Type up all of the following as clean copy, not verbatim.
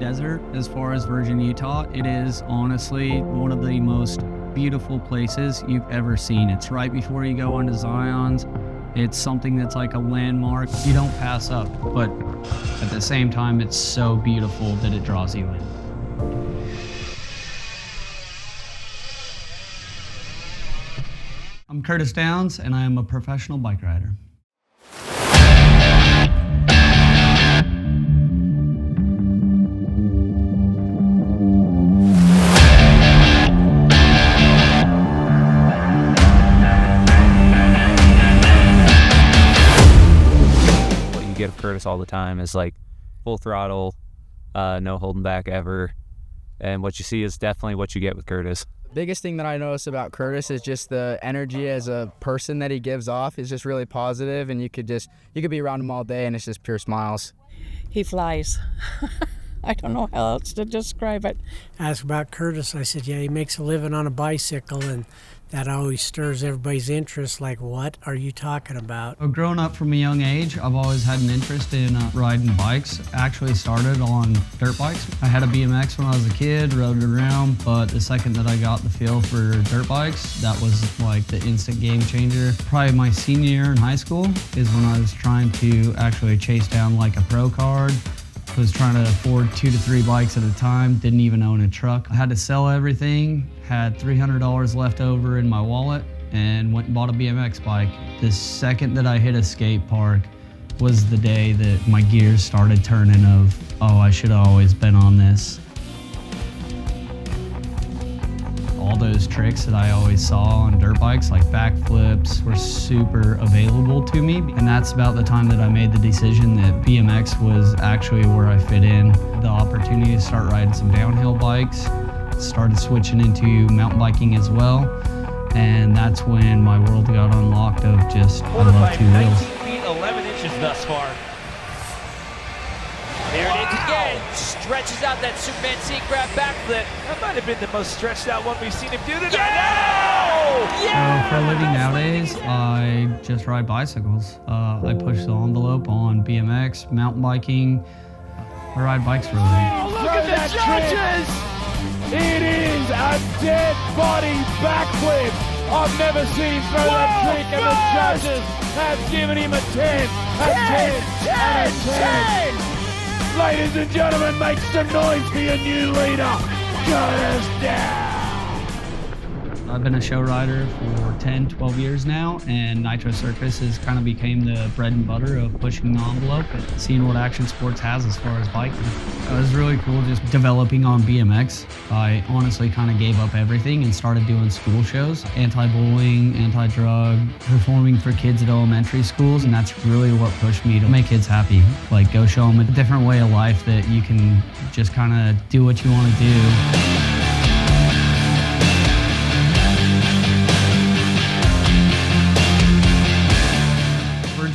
desert as far as Virgin, Utah. It is honestly one of the most beautiful places you've ever seen. It's right before you go into Zion's. It's something that's like a landmark you don't pass up, but at the same time, it's so beautiful that it draws you in. I'm Kurtis Downs, and I am a professional bike rider. Get of Kurtis all the time is like full throttle, no holding back ever, and what you see is definitely what you get with Kurtis. The biggest thing that I notice about Kurtis is just the energy as a person that he gives off is just really positive, and you could be around him all day and it's just pure smiles. He flies. I don't know how else to describe it. Asked about Kurtis, I said, yeah, he makes a living on a bicycle, and that always stirs everybody's interest, like, what are you talking about? Well, growing up from a young age, I've always had an interest in riding bikes. Actually started on dirt bikes. I had a BMX when I was a kid, rode it around, but the second that I got the feel for dirt bikes, that was like the instant game changer. Probably my senior year in high school is when I was trying to actually chase down like a pro card. Was trying to afford 2 to 3 bikes at a time, didn't even own a truck. I had to sell everything, had $300 left over in my wallet, and went and bought a BMX bike. The second that I hit a skate park was the day that my gears started turning of, oh, I should have always been on this. All those tricks that I always saw on dirt bikes, like backflips, were super available to me. And that's about the time that I made the decision that BMX was actually where I fit in. The opportunity to start riding some downhill bikes, started switching into mountain biking as well. And that's when my world got unlocked of just, I love 2 wheels. 19 feet, 11 inches thus far. There it is again. Stretches out that Superman seat grab backflip. That might have been the most stretched out one we've seen him do tonight. So for a living nowadays, I just ride bicycles. I push the envelope on BMX, mountain biking. I ride bikes for a living. Oh, look at the judges! It is a dead body backflip. I've never seen him throw that trick, and the judges have given him a 10, a 10, and a 10. Ladies and gentlemen, make some noise for your new leader, Kurtis Downs. I've been a show rider for 10, 12 years now, and Nitro Circus has kind of became the bread and butter of pushing the envelope and seeing what action sports has as far as biking. It was really cool just developing on BMX. I honestly kind of gave up everything and started doing school shows, anti-bullying, anti-drug, performing for kids at elementary schools, and that's really what pushed me to make kids happy. Like, go show them a different way of life that you can just kind of do what you want to do.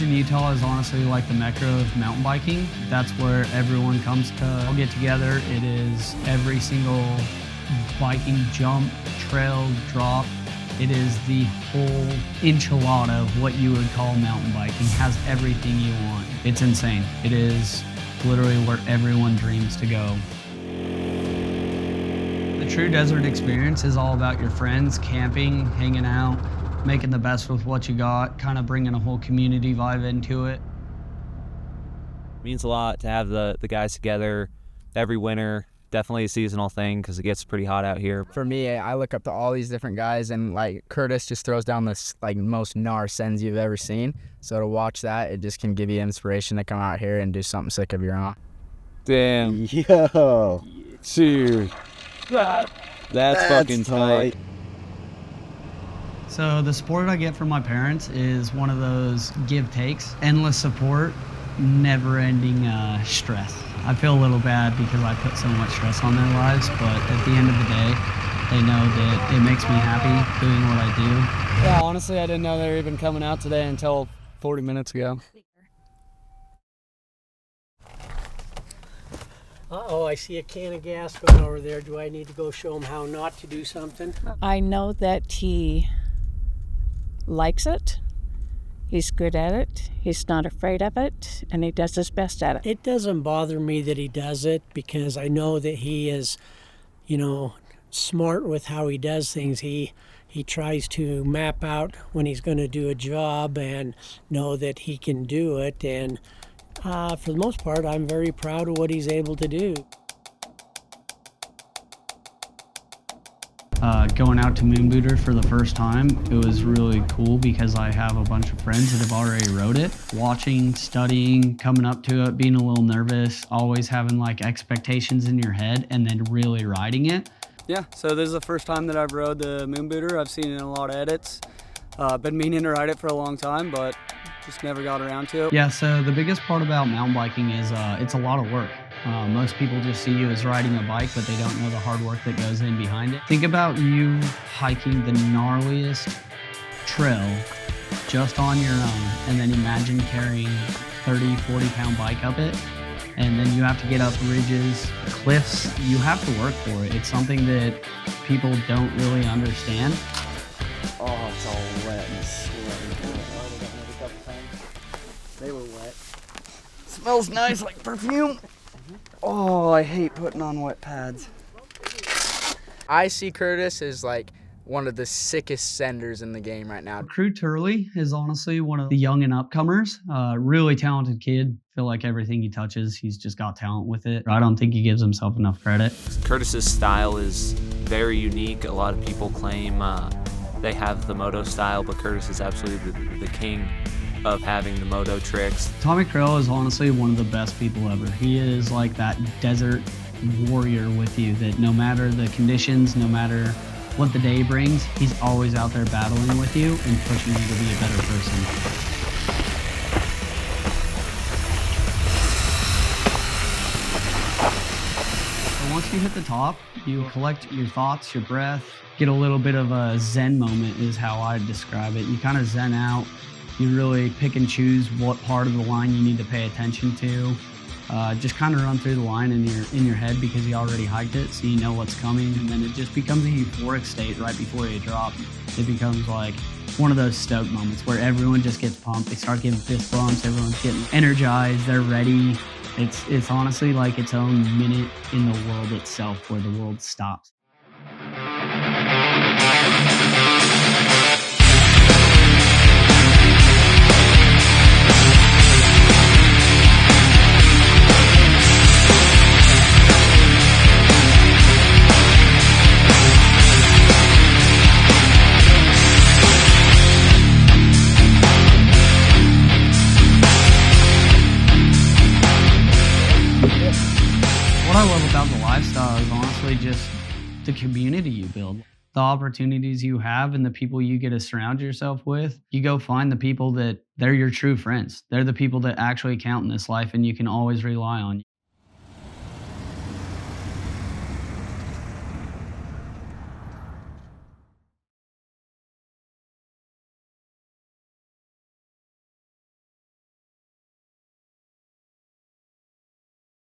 Utah is honestly like the mecca of mountain biking. That's where everyone comes to all get together. It is every single biking jump, trail, drop. It is the whole enchilada of what you would call mountain biking. It has everything you want. It's insane. It is literally where everyone dreams to go. The true desert experience is all about your friends, camping, hanging out, making the best with what you got, kind of bringing a whole community vibe into it. It means a lot to have the guys together every winter. Definitely a seasonal thing because it gets pretty hot out here. For me, I look up to all these different guys, and like Kurtis just throws down this like most gnar sends you've ever seen. So to watch that, it just can give you inspiration to come out here and do something sick of your own. Damn. Yo. Dude. That's fucking tight. So the support I get from my parents is one of those give-takes, endless support, never-ending stress. I feel a little bad because I put so much stress on their lives, but at the end of the day, they know that it makes me happy doing what I do. Yeah, honestly, I didn't know they were even coming out today until 40 minutes ago. Uh-oh, I see a can of gas going over there. Do I need to go show him how not to do something? I know that he likes it. He's good at it. He's not afraid of it, and he does his best at it. It doesn't bother me that he does it because I know that he is, smart with how he does things. He tries to map out when he's going to do a job and know that he can do it. And for the most part, I'm very proud of what he's able to do. Going out to Moon Booter for the first time, it was really cool because I have a bunch of friends that have already rode it. Watching, studying, coming up to it, being a little nervous, always having like expectations in your head, and then really riding it. Yeah, so this is the first time that I've rode the Moon Booter. I've seen it in a lot of edits. Been meaning to ride it for a long time, but just never got around to it. Yeah, so the biggest part about mountain biking is it's a lot of work. Most people just see you as riding a bike, but they don't know the hard work that goes in behind it. Think about you hiking the gnarliest trail just on your own, and then imagine carrying 30, 40-pound bike up it. And then you have to get up ridges, cliffs. You have to work for it. It's something that people don't really understand. Oh, it's all wet and sweaty. They were wet. Smells nice like perfume. Oh, I hate putting on wet pads. I see Kurtis as like one of the sickest senders in the game right now. Crew Turley is honestly one of the young and upcomers. Really talented kid. Feel like everything he touches, he's just got talent with it. I don't think he gives himself enough credit. Kurtis's style is very unique. A lot of people claim they have the moto style, but Kurtis is absolutely the king of having the moto tricks. Tommy Krell is honestly one of the best people ever. He is like that desert warrior with you that no matter the conditions, no matter what the day brings, he's always out there battling with you and pushing you to be a better person. Once you hit the top, you collect your thoughts, your breath, get a little bit of a zen moment is how I describe it. You kind of zen out. You really pick and choose what part of the line you need to pay attention to. Just kind of run through the line in your head because you already hiked it, so you know what's coming, and then it just becomes a euphoric state right before you drop. It becomes like one of those stoke moments where everyone just gets pumped. They start giving fist bumps. Everyone's getting energized. They're ready. It's honestly like its own minute in the world itself where the world stops. What I love about the lifestyle is honestly just the community you build, the opportunities you have and the people you get to surround yourself with. You go find the people that they're your true friends. They're the people that actually count in this life and you can always rely on.